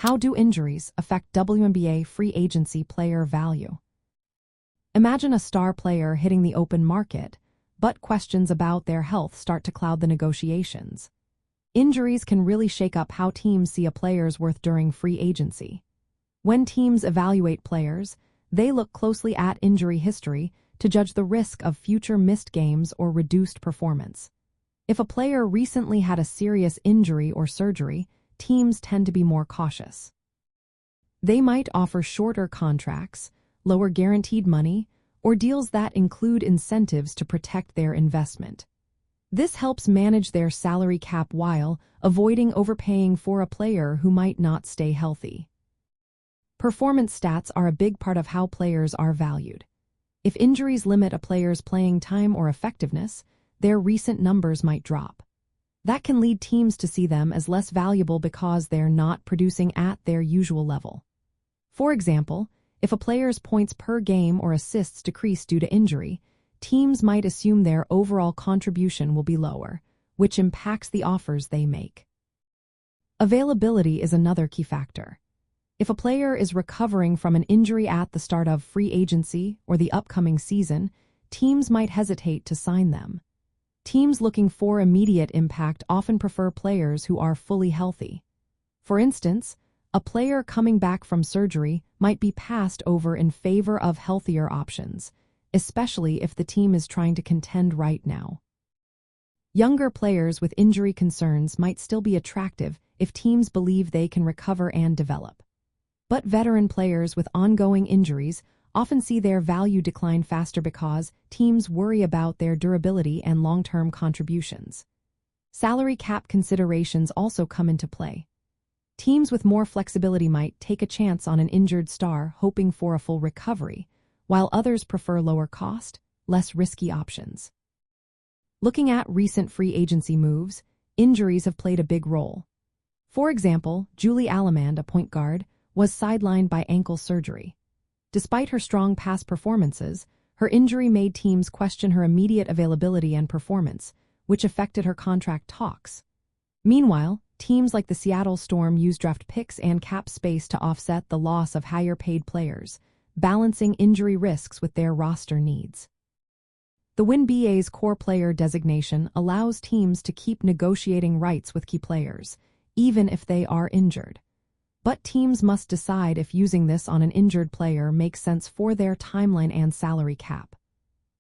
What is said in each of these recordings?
How do injuries affect WNBA free agency player value? Imagine a star player hitting the open market, but questions about their health start to cloud the negotiations. Injuries can really shake up how teams see a player's worth during free agency. When teams evaluate players, they look closely at injury history to judge the risk of future missed games or reduced performance. If a player recently had a serious injury or surgery, teams tend to be more cautious. They might offer shorter contracts, lower guaranteed money, or deals that include incentives to protect their investment. This helps manage their salary cap while avoiding overpaying for a player who might not stay healthy. Performance stats are a big part of how players are valued. If injuries limit a player's playing time or effectiveness, their recent numbers might drop. That can lead teams to see them as less valuable because they're not producing at their usual level. For example, if a player's points per game or assists decrease due to injury, teams might assume their overall contribution will be lower, which impacts the offers they make. Availability is another key factor. If a player is recovering from an injury at the start of free agency or the upcoming season, teams might hesitate to sign them. Teams looking for immediate impact often prefer players who are fully healthy. For instance, a player coming back from surgery might be passed over in favor of healthier options, especially if the team is trying to contend right now. Younger players with injury concerns might still be attractive if teams believe they can recover and develop. But veteran players with ongoing injuries often see their value decline faster because teams worry about their durability and long-term contributions. Salary cap considerations also come into play. Teams with more flexibility might take a chance on an injured star hoping for a full recovery, while others prefer lower cost, less risky options. Looking at recent free agency moves, injuries have played a big role. For example, Julie Allemand, a point guard, was sidelined by ankle surgery. Despite her strong past performances, her injury made teams question her immediate availability and performance, which affected her contract talks. Meanwhile, teams like the Seattle Storm used draft picks and cap space to offset the loss of higher-paid players, balancing injury risks with their roster needs. The WNBA's core player designation allows teams to keep negotiating rights with key players, even if they are injured. But teams must decide if using this on an injured player makes sense for their timeline and salary cap.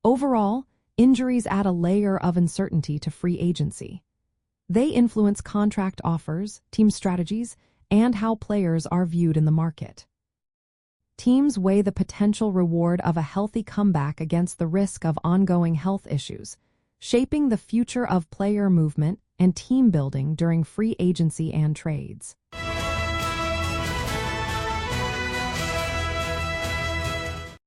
Overall, injuries add a layer of uncertainty to free agency. They influence contract offers, team strategies, and how players are viewed in the market. Teams weigh the potential reward of a healthy comeback against the risk of ongoing health issues, shaping the future of player movement and team building during free agency and trades.